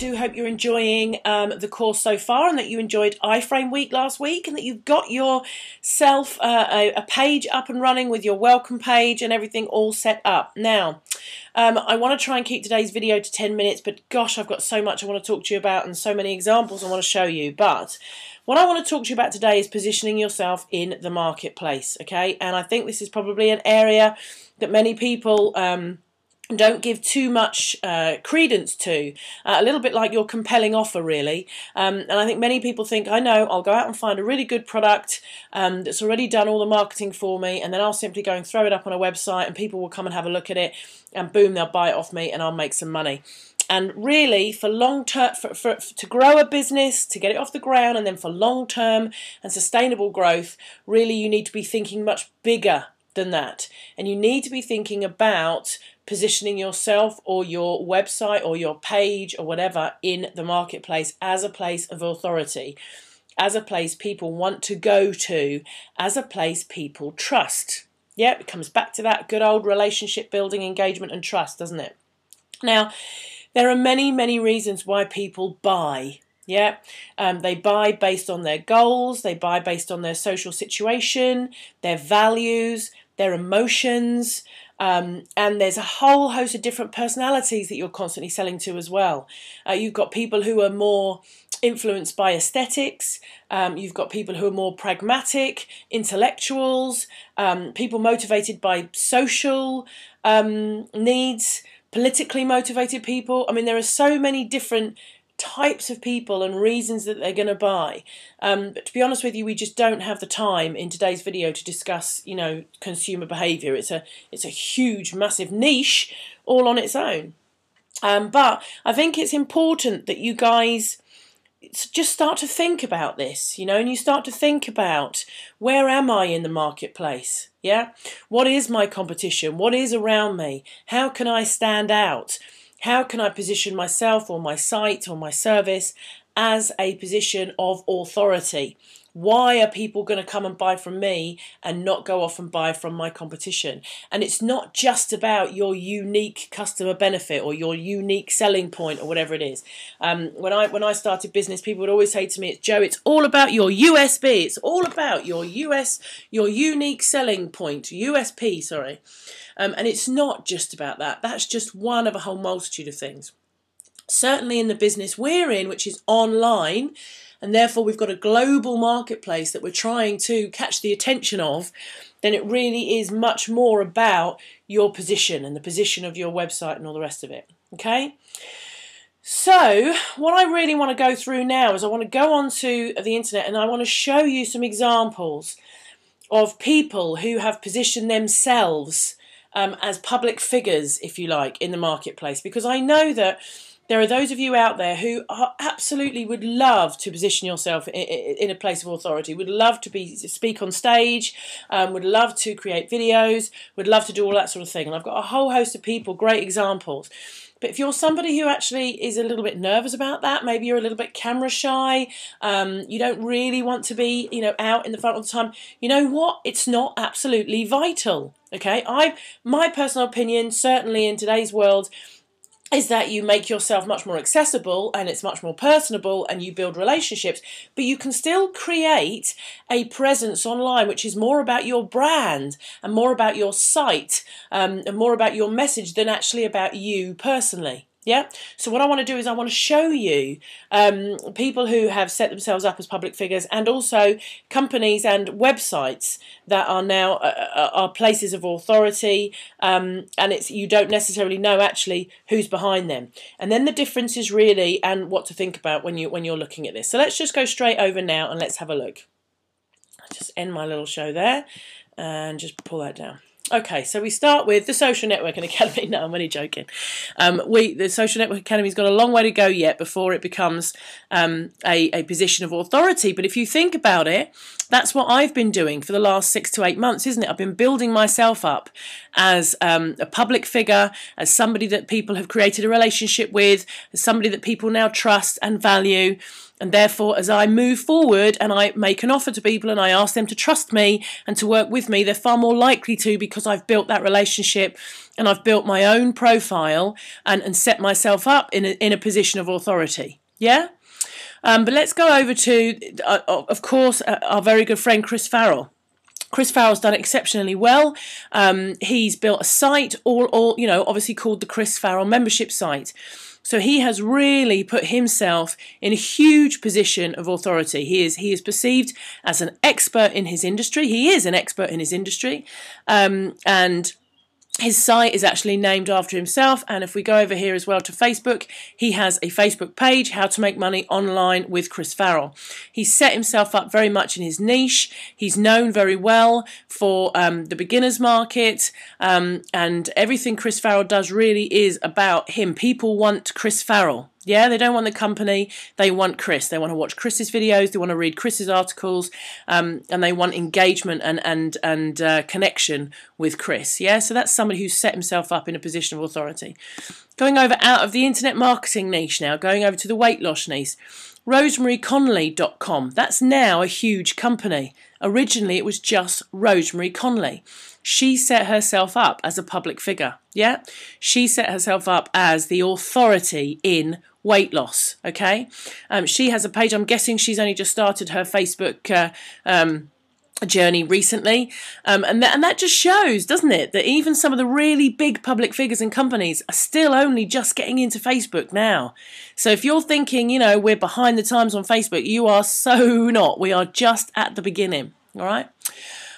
do hope you're enjoying the course so far, and that you enjoyed iframe week last week, and that you've got yourself a page up and running with your welcome page and everything all set up. Now, I want to try and keep today's video to 10 minutes, but gosh, I've got so much I want to talk to you about and so many examples I want to show you. But what I want to talk to you about today is positioning yourself in the marketplace, okay? And I think this is probably an area that many people don't give too much credence to, a little bit like your compelling offer, really. And I think many people think, I know, I'll go out and find a really good product that's already done all the marketing for me, and then I'll simply go and throw it up on a website and people will come and have a look at it, and boom, they'll buy it off me and I'll make some money. And really, for long term, to grow a business, to get it off the ground, and then for long term and sustainable growth, really you need to be thinking much bigger than that. And you need to be thinking about positioning yourself or your website or your page or whatever in the marketplace as a place of authority, as a place people want to go to, as a place people trust. Yeah, it comes back to that good old relationship building, engagement and trust, doesn't it? Now, there are many, many reasons why people buy. Yeah, they buy based on their goals, they buy based on their social situation, their values, their emotions, and there's a whole host of different personalities that you're constantly selling to as well. You've got people who are more influenced by aesthetics, you've got people who are more pragmatic, intellectuals, people motivated by social needs, politically motivated people. I mean, there are so many different types of people and reasons that they're going to buy. But to be honest with you, we just don't have the time in today's video to discuss, you know, consumer behaviour. It's a huge, massive niche all on its own. But I think it's important that you guys just start to think about this, you know, and you start to think about, where am I in the marketplace? Yeah, what is my competition? What is around me? How can I stand out? How can I position myself or my site or my service as a position of authority? Why are people going to come and buy from me and not go off and buy from my competition? And it's not just about your unique customer benefit or your unique selling point or whatever it is. When I started business, people would always say to me, Joe, it's all about your USP. It's all about your unique selling point, USP, sorry. And it's not just about that. That's just one of a whole multitude of things. Certainly in the business we're in, which is online, and therefore we've got a global marketplace that we're trying to catch the attention of, then it really is much more about your position and the position of your website and all the rest of it. Okay? So what I really want to go through now is I want to go onto the internet and I want to show you some examples of people who have positioned themselves as public figures, if you like, in the marketplace, because I know that there are those of you out there who absolutely would love to position yourself in a place of authority, would love to speak on stage, would love to create videos, would love to do all that sort of thing. And I've got a whole host of people, great examples. But if you're somebody who actually is a little bit nervous about that, maybe you're a little bit camera shy, you don't really want to be, you know, out in the front all the time, you know what? It's not absolutely vital. Okay, my personal opinion, certainly in today's world, is that you make yourself much more accessible and it's much more personable and you build relationships, but you can still create a presence online which is more about your brand and more about your site and more about your message than actually about you personally. Yeah. So what I want to do is I want to show you people who have set themselves up as public figures, and also companies and websites that are now are places of authority, and you don't necessarily know actually who's behind them. And then the difference is really, and what to think about when you're looking at this. So let's just go straight over now and let's have a look. I'll just end my little show there and just pull that down. Okay, so we start with the Social Networking Academy. No, I'm only joking. The Social Network Academy's got a long way to go yet before it becomes a position of authority. But if you think about it, that's what I've been doing for the last 6 to 8 months, isn't it? I've been building myself up as a public figure, as somebody that people have created a relationship with, as somebody that people now trust and value. And therefore, as I move forward and I make an offer to people and I ask them to trust me and to work with me, they're far more likely to, because I've built that relationship and I've built my own profile and set myself up in a position of authority. Yeah? But let's go over to, of course, our very good friend Chris Farrell. Chris Farrell's done exceptionally well. He's built a site, obviously called the Chris Farrell membership site. So he has really put himself in a huge position of authority. He is perceived as an expert in his industry. He is an expert in his industry, and his site is actually named after himself. And if we go over here as well to Facebook, he has a Facebook page, How to Make Money Online with Chris Farrell. He's set himself up very much in his niche. He's known very well for the beginners market, and everything Chris Farrell does really is about him. People want Chris Farrell. Yeah, they don't want the company, they want Chris. They want to watch Chris's videos, they want to read Chris's articles, and they want engagement and connection with Chris. Yeah, so that's somebody who's set himself up in a position of authority. Going over out of the internet marketing niche now, going over to the weight loss niche. RosemaryConnolly.com. That's now a huge company. Originally, it was just Rosemary Conley. She set herself up as a public figure. Yeah, she set herself up as the authority in weight loss. Okay, she has a page. I'm guessing she's only just started her Facebook journey recently, and that just shows, doesn't it, that even some of the really big public figures and companies are still only just getting into Facebook now. So if you're thinking, we're behind the times on Facebook, you are so not. We are just at the beginning. All right.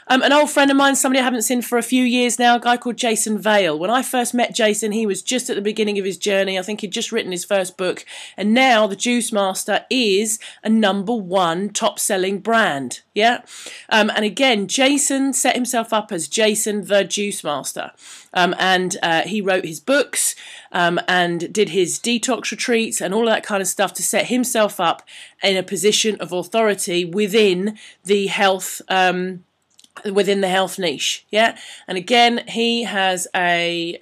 An old friend of mine, somebody I haven't seen for a few years now, a guy called Jason Vale. When I first met Jason, he was just at the beginning of his journey. I think he'd just written his first book. And now the Juice Master is a #1 top-selling brand. Yeah? And again, Jason set himself up as Jason the Juice Master. And he wrote his books and did his detox retreats and all that kind of stuff to set himself up in a position of authority within the health niche. Yeah, and again, he has a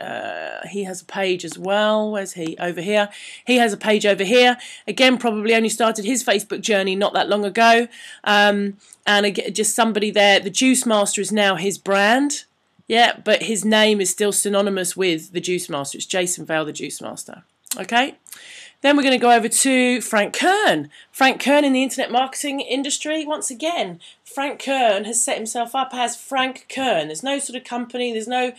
page as well. Where's he? Over here. He has a page over here. Again, probably only started his Facebook journey not that long ago. And again, just somebody there. The Juice Master is now his brand. Yeah, but his name is still synonymous with the Juice Master. It's Jason Vale, the Juice Master. Okay. Then we're going to go over to Frank Kern. Frank Kern in the internet marketing industry. Once again, Frank Kern has set himself up as Frank Kern. There's no sort of company. There's no,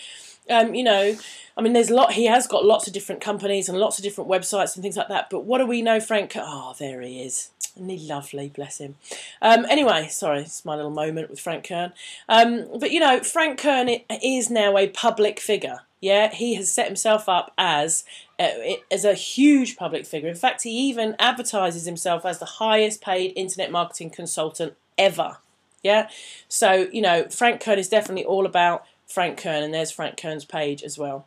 there's a lot. He has got lots of different companies and lots of different websites and things like that. But what do we know Frank Kern? Oh, there he is. Isn't he lovely? Bless him. Anyway, sorry, it's my little moment with Frank Kern. But, Frank Kern is now a public figure. Yeah, he has set himself up as a huge public figure. In fact, he even advertises himself as the highest paid internet marketing consultant ever. Yeah, so, Frank Kern is definitely all about Frank Kern, and there's Frank Kern's page as well.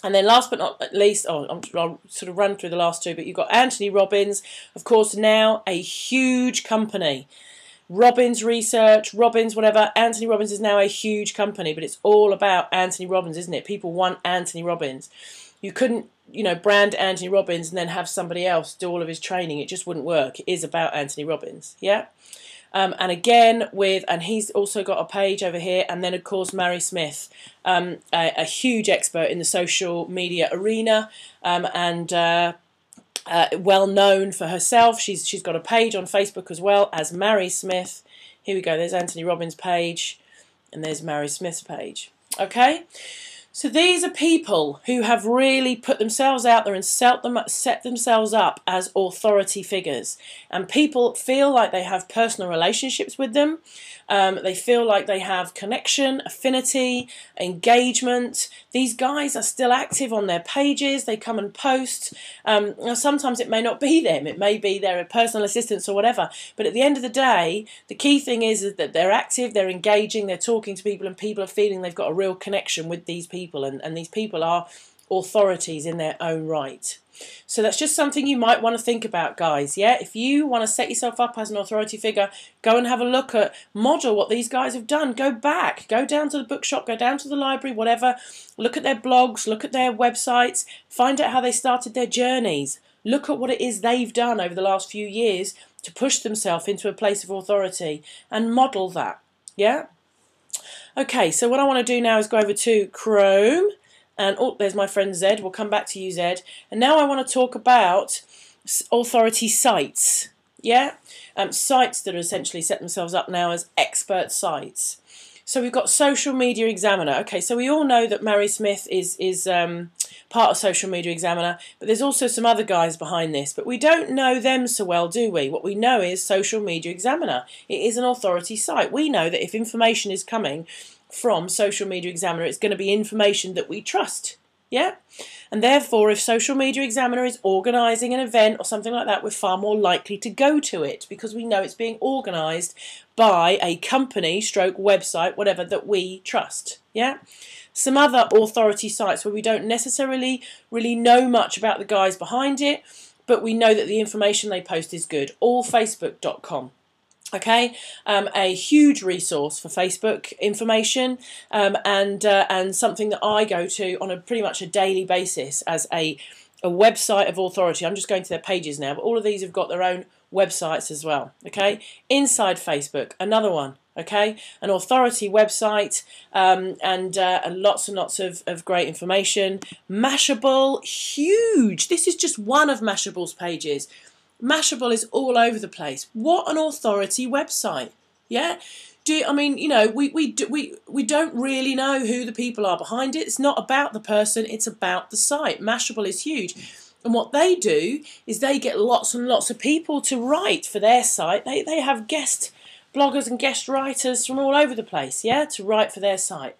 And then last but not least, I'll sort of run through the last two, but you've got Anthony Robbins, of course, now a huge company. Robbins Research, Robbins, whatever. Anthony Robbins is now a huge company, but it's all about Anthony Robbins, isn't it? People want Anthony Robbins. You couldn't, brand Anthony Robbins and then have somebody else do all of his training. It just wouldn't work. It is about Anthony Robbins, yeah? And again, and he's also got a page over here. And then, of course, Mary Smith, a huge expert in the social media arena, well known for herself. She's got a page on Facebook as well as Mary Smith. Here we go. There's Anthony Robbins' page, and there's Mary Smith's page. Okay. So these are people who have really put themselves out there and set themselves up as authority figures. And people feel like they have personal relationships with them. They feel like they have connection, affinity, engagement. These guys are still active on their pages. They come and post. Sometimes it may not be them. It may be their personal assistants or whatever. But at the end of the day, the key thing is that they're active, they're engaging, they're talking to people, and people are feeling they've got a real connection with these people. And these people are authorities in their own right. So that's just something you might want to think about, guys. Yeah, if you want to set yourself up as an authority figure, go and have a look at, model what these guys have done. Go back, go down to the bookshop, go down to the library, whatever. Look at their blogs, look at their websites, find out how they started their journeys. Look at what it is they've done over the last few years to push themselves into a place of authority and model that. Yeah? Okay, so what I want to do now is go over to Chrome. And, oh, there's my friend Zed. We'll come back to you, Zed. And now I want to talk about authority sites. Yeah? Sites that are essentially set themselves up now as expert sites. So we've got Social Media Examiner. Okay, so we all know that Mary Smith is part of Social Media Examiner, but there's also some other guys behind this. But we don't know them so well, do we? What we know is Social Media Examiner. It is an authority site. We know that if information is coming from Social Media Examiner, it's going to be information that we trust. Yeah? And therefore, if Social Media Examiner is organising an event or something like that, we're far more likely to go to it because we know it's being organised by a company, stroke website, whatever, that we trust. Yeah? Some other authority sites where we don't necessarily really know much about the guys behind it, but we know that the information they post is good. Allfacebook.com. Okay, a huge resource for Facebook information, and something that I go to on a pretty much a daily basis as a website of authority. I'm just going to their pages now, but all of these have got their own websites as well. Okay, Inside Facebook, another one. Okay, an authority website, and lots and lots of great information. Mashable, huge. This is just one of Mashable's pages. Mashable is all over the place. What an authority website. Yeah? We don't really know who the people are behind it. It's not about the person, it's about the site. Mashable is huge. And what they do is they get lots and lots of people to write for their site. They have guest bloggers and guest writers from all over the place, yeah, to write for their site.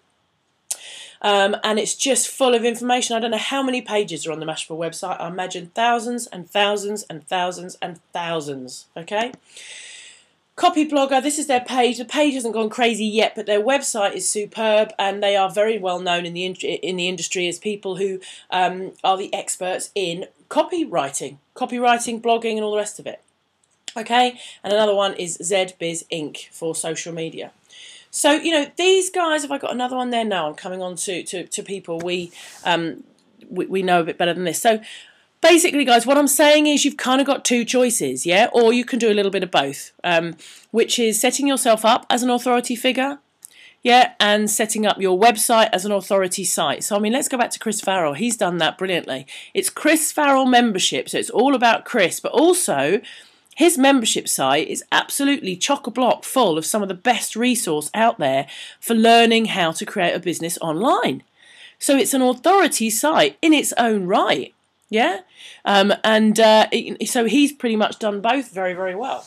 And it's just full of information. I don't know how many pages are on the Mashable website. I imagine thousands and thousands and thousands and thousands. Okay. Copyblogger, this is their page. The page hasn't gone crazy yet, but their website is superb, and they are very well known in the industry as people who are the experts in copywriting, blogging, and all the rest of it. Okay. And another one is ZBiz Inc. for social media. So, these guys, have I got another one there? No, I'm coming on to people we know a bit better than this. So, basically, guys, what I'm saying is you've kind of got two choices, yeah? Or you can do a little bit of both, which is setting yourself up as an authority figure, yeah, and setting up your website as an authority site. So, let's go back to Chris Farrell. He's done that brilliantly. It's Chris Farrell membership, so it's all about Chris, but also his membership site is absolutely chock-a-block full of some of the best resource out there for learning how to create a business online. So it's an authority site in its own right, yeah? So he's pretty much done both very, very well.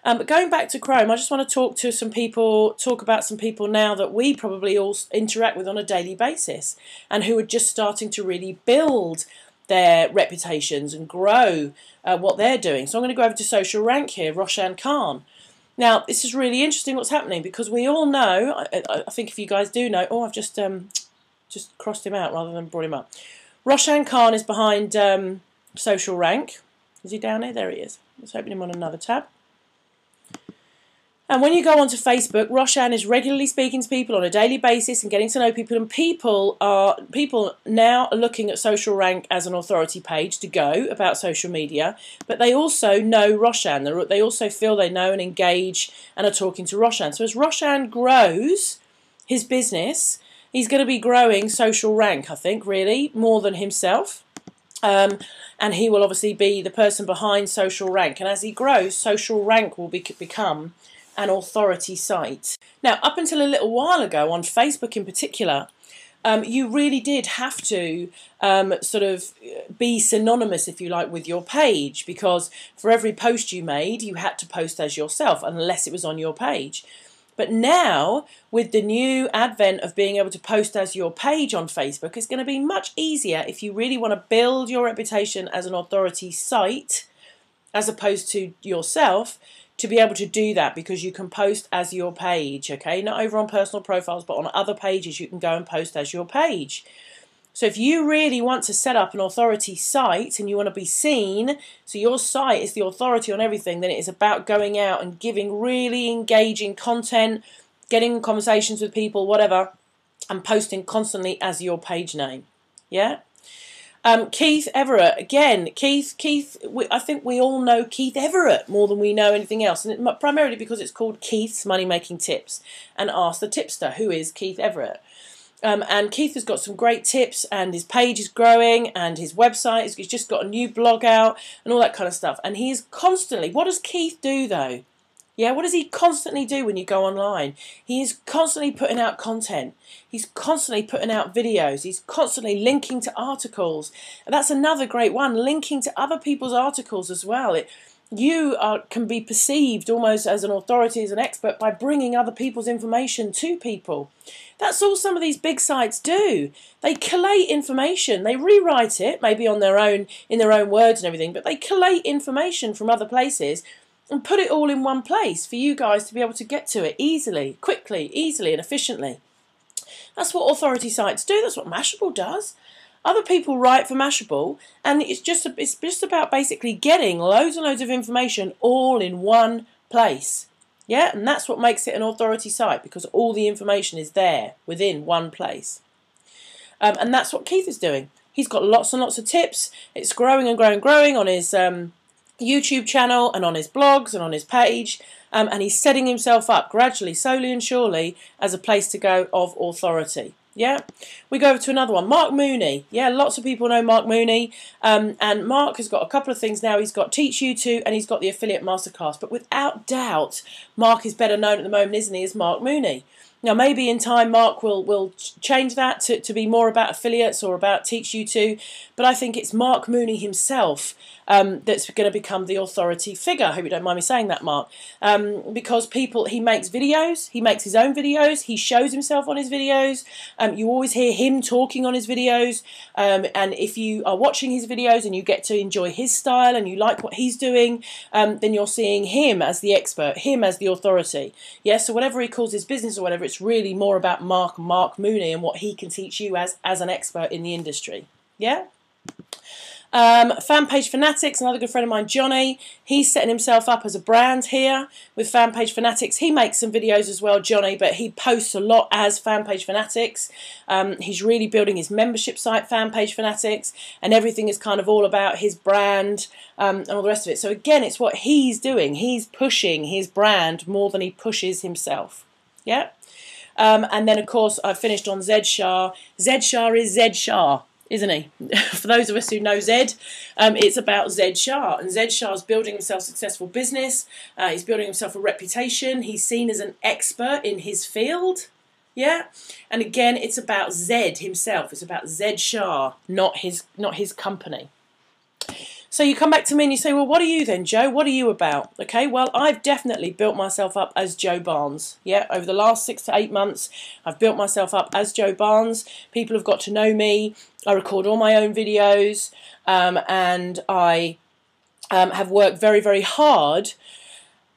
But going back to Chrome, I just want to talk about some people now that we probably all interact with on a daily basis and who are just starting to really build their reputations and grow what they're doing. So I'm going to go over to Social Rank here, Roshan Khan. Now, this is really interesting what's happening because we all know, I think if you guys do know, I've just crossed him out rather than brought him up. Roshan Khan is behind Social Rank. Is he down here? There he is. Let's open him on another tab. And when you go onto Facebook, Roshan is regularly speaking to people on a daily basis and getting to know people. And people now are looking at Social Rank as an authority page to go about social media. But they also know Roshan. They also feel they know and engage and are talking to Roshan. So as Roshan grows his business, he's going to be growing Social Rank, I think, really, more than himself. And he will obviously be the person behind Social Rank. And as he grows, Social Rank will become an authority site. Now, up until a little while ago, on Facebook in particular, you really did have to sort of be synonymous, if you like, with your page, because for every post you made, you had to post as yourself, unless it was on your page. But now, with the new advent of being able to post as your page on Facebook, it's going to be much easier if you really want to build your reputation as an authority site, as opposed to yourself, to be able to do that, because you can post as your page, okay? Not over on personal profiles, but on other pages you can go and post as your page. So if you really want to set up an authority site and you want to be seen, so your site is the authority on everything, then it is about going out and giving really engaging content, getting in conversations with people, whatever, and posting constantly as your page name, yeah? Keith Everett, again, I think we all know Keith Everett more than we know anything else, and primarily because it's called Keith's Money Making Tips and Ask the Tipster, who is Keith Everett. And Keith has got some great tips, and his page is growing, and his website, he's just got a new blog out, and all that kind of stuff. And he is constantly, what does Keith do though? Yeah, what does he constantly do when you go online? He is constantly putting out content. He's constantly putting out videos. He's constantly linking to articles. And that's another great one, linking to other people's articles as well. You can be perceived almost as an authority, as an expert, by bringing other people's information to people. That's all some of these big sites do. They collate information. They rewrite it, maybe on their own, in their own words and everything, but they collate information from other places and put it all in one place for you guys to be able to get to it easily, quickly, easily and efficiently. That's what authority sites do. That's what Mashable does. Other people write for Mashable, and it's just about basically getting loads and loads of information all in one place. Yeah, and that's what makes it an authority site, because all the information is there within one place. And that's what Keith is doing. He's got lots and lots of tips. It's growing and growing and growing on his YouTube channel and on his blogs and on his page, and he's setting himself up gradually, slowly and surely, as a place to go of authority. Yeah, we go over to another one, Mark Mooney. Yeah, lots of people know Mark Mooney, and Mark has got a couple of things now. He's got Teach You To, and he's got the Affiliate Masterclass. But without doubt, Mark is better known at the moment, isn't he, as Mark Mooney. Now, maybe in time, Mark will change that to be more about affiliates or about Teach You To, but I think it's Mark Mooney himself that's going to become the authority figure. I hope you don't mind me saying that, Mark, because he makes videos, he makes his own videos, he shows himself on his videos, you always hear him talking on his videos, and if you are watching his videos and you get to enjoy his style and you like what he's doing, then you're seeing him as the expert, him as the authority. Yeah, so whatever he calls his business or whatever, it's really more about Mark Mooney and what he can teach you as an expert in the industry. Yeah. Fanpage Fanatics, another good friend of mine, Johnny, he's setting himself up as a brand here with Fanpage Fanatics. He makes some videos as well, Johnny, but he posts a lot as Fanpage Fanatics. He's really building his membership site, Fanpage Fanatics, and everything is kind of all about his brand and all the rest of it. So again, it's what he's doing. He's pushing his brand more than he pushes himself. Yeah. And then, of course, I've finished on Zed Shah. Zed Shah is Zed Shah, isn't he? For those of us who know Zed, it's about Zed Shah. And Zed Shah's building himself a successful business. He's building himself a reputation. He's seen as an expert in his field. Yeah? And again, it's about Zed himself. It's about Zed Shah, not his company. So you come back to me and you say, well, what are you then, Joe? What are you about? Okay, well, I've definitely built myself up as Joe Barnes. Yeah, over the last 6 to 8 months, I've built myself up as Joe Barnes. People have got to know me. I record all my own videos, and I have worked very, very hard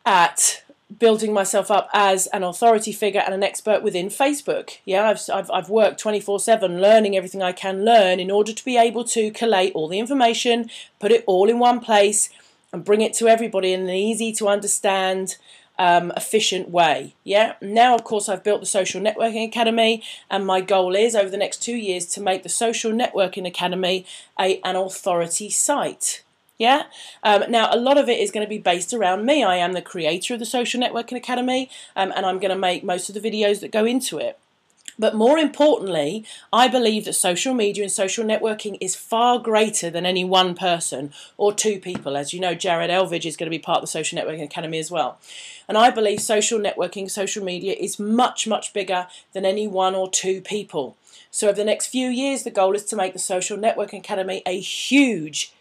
at building myself up as an authority figure and an expert within Facebook. Yeah, I've worked 24/7 learning everything I can learn in order to be able to collate all the information, put it all in one place and bring it to everybody in an easy to understand, efficient way. Yeah. Now, of course, I've built the Social Networking Academy, and my goal is over the next 2 years to make the Social Networking Academy an authority site. Yeah. Now, a lot of it is going to be based around me. I am the creator of the Social Networking Academy, and I'm going to make most of the videos that go into it. But more importantly, I believe that social media and social networking is far greater than any one person or two people. As you know, Jared Elvidge is going to be part of the Social Networking Academy as well. And I believe social networking, social media is much, much bigger than any one or two people. So over the next few years, the goal is to make the Social Networking Academy a huge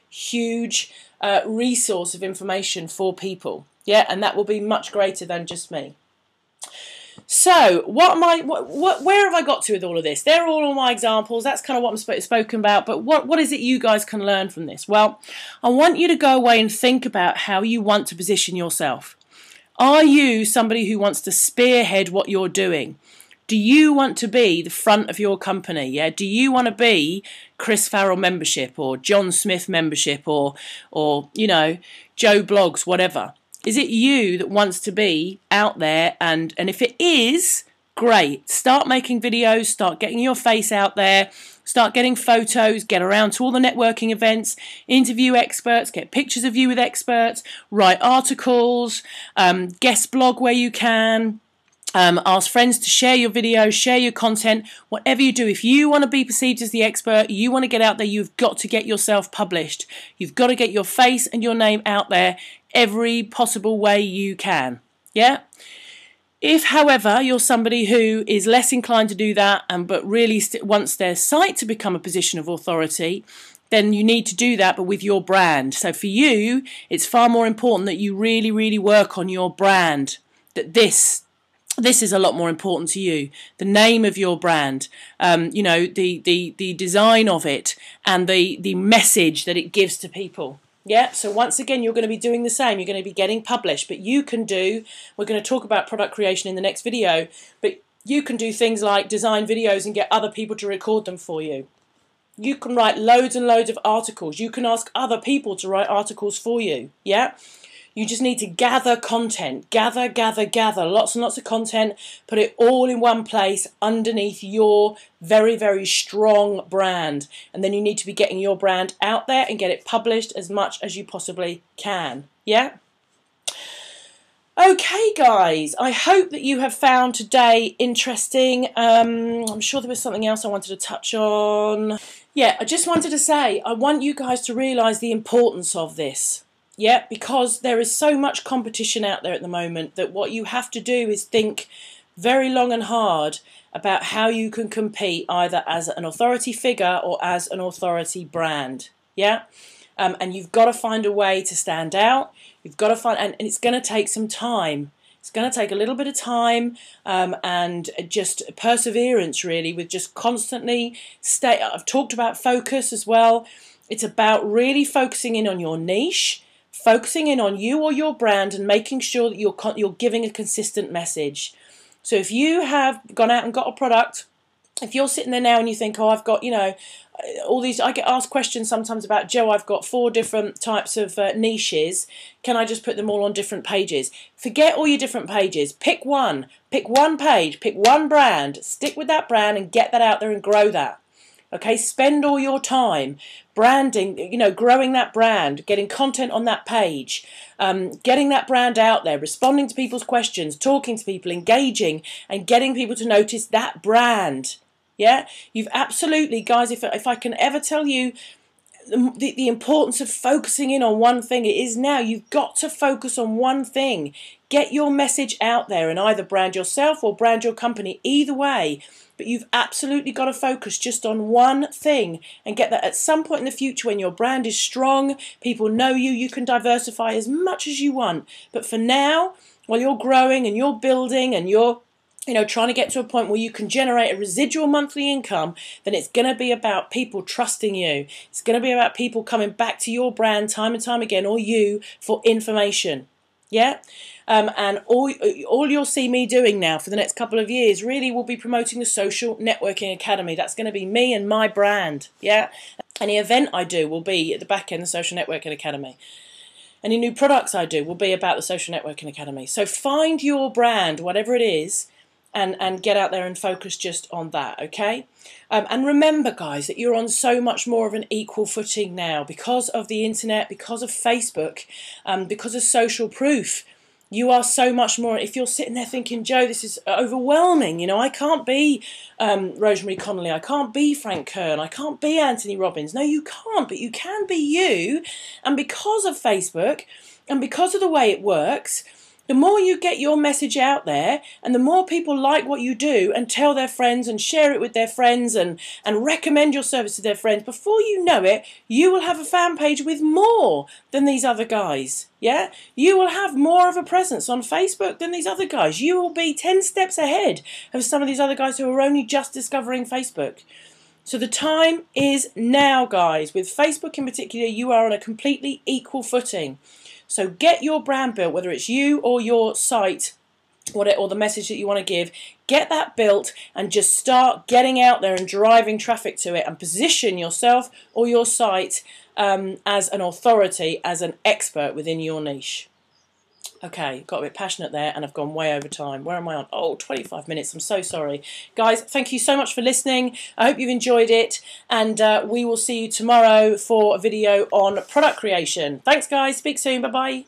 resource of information for people. Yeah, and that will be much greater than just me. So, where have I got to with all of this? They're all my examples. That's kind of what I'm spoken about. But what is it you guys can learn from this? Well, I want you to go away and think about how you want to position yourself. Are you somebody who wants to spearhead what you're doing? Do you want to be the front of your company? Yeah. Do you want to be Chris Farrell membership or John Smith membership or you know, Joe Blogs, whatever? Is it you that wants to be out there? And if it is, great. Start making videos, start getting your face out there, start getting photos, get around to all the networking events, interview experts, get pictures of you with experts, write articles, guest blog where you can. Ask friends to share your videos, share your content, whatever you do. If you want to be perceived as the expert, you want to get out there, you've got to get yourself published. You've got to get your face and your name out there every possible way you can. Yeah? If, however, you're somebody who is less inclined to do that, but really wants their site to become a position of authority, then you need to do that, but with your brand. So for you, it's far more important that you really, really work on your brand, that this is a lot more important to you. The name of your brand, you know, the design of it, and the message that it gives to people. Yeah, so once again, you're going to be doing the same. You're going to be getting published, but you can do, we're going to talk about product creation in the next video, but you can do things like design videos and get other people to record them for you. You can write loads and loads of articles. You can ask other people to write articles for you. Yeah. You just need to gather content, gather, lots and lots of content, put it all in one place underneath your very, very strong brand. And then you need to be getting your brand out there and get it published as much as you possibly can. Yeah? Okay, guys, I hope that you have found today interesting. I'm sure there was something else I wanted to touch on. Yeah, I just wanted to say, I want you guys to realise the importance of this. Yeah, because there is so much competition out there at the moment that what you have to do is think very long and hard about how you can compete either as an authority figure or as an authority brand. Yeah, and you've got to find a way to stand out. You've got to find, and it's going to take some time. It's going to take a little bit of time and just perseverance, really, with just constantly stay. I've talked about focus as well. It's about really focusing in on your niche, focusing in on you or your brand, and making sure that you're giving a consistent message. So if you have gone out and got a product, if you're sitting there now and you think, oh, I've got, you know, all these, I get asked questions sometimes about, Joe, I've got 4 different types of niches. Can I just put them all on different pages? Forget all your different pages. Pick one page, pick one brand, stick with that brand and get that out there and grow that. Okay, spend all your time branding, you know, growing that brand, getting content on that page, getting that brand out there, responding to people's questions, talking to people, engaging, and getting people to notice that brand. Yeah, you've absolutely, guys, if I can ever tell you the importance of focusing in on one thing, it is now. You've got to focus on one thing. Get your message out there and either brand yourself or brand your company, either way. But you've absolutely got to focus just on one thing and get that at some point in the future when your brand is strong, people know you, you can diversify as much as you want. But for now, while you're growing and you're building and you're trying to get to a point where you can generate a residual monthly income, then it's going to be about people trusting you. It's going to be about people coming back to your brand time and time again, or you, for information. Yeah? And all you'll see me doing now for the next couple of years really will be promoting the Social Networking Academy. That's going to be me and my brand. Yeah? Any event I do will be at the back end of the Social Networking Academy. Any new products I do will be about the Social Networking Academy. So find your brand, whatever it is, and get out there and focus just on that, okay? And remember, guys, that you're on so much more of an equal footing now because of the internet, because of Facebook, because of social proof. You are so much more, if you're sitting there thinking, Joe, this is overwhelming, you know, I can't be Rosemary Connolly, I can't be Frank Kern, I can't be Anthony Robbins. No, you can't, but you can be you. And because of Facebook and because of the way it works, the more you get your message out there and the more people like what you do and tell their friends and share it with their friends and recommend your service to their friends, before you know it, you will have a fan page with more than these other guys. Yeah? You will have more of a presence on Facebook than these other guys. You will be 10 steps ahead of some of these other guys who are only just discovering Facebook. So the time is now, guys. With Facebook in particular, you are on a completely equal footing. So get your brand built, whether it's you or your site or the message that you want to give. Get that built and just start getting out there and driving traffic to it and position yourself or your site as an authority, as an expert within your niche. Okay, got a bit passionate there and I've gone way over time. Where am I on? Oh, 25 minutes. I'm so sorry. Guys, thank you so much for listening. I hope you've enjoyed it, and we will see you tomorrow for a video on product creation. Thanks, guys. Speak soon. Bye-bye.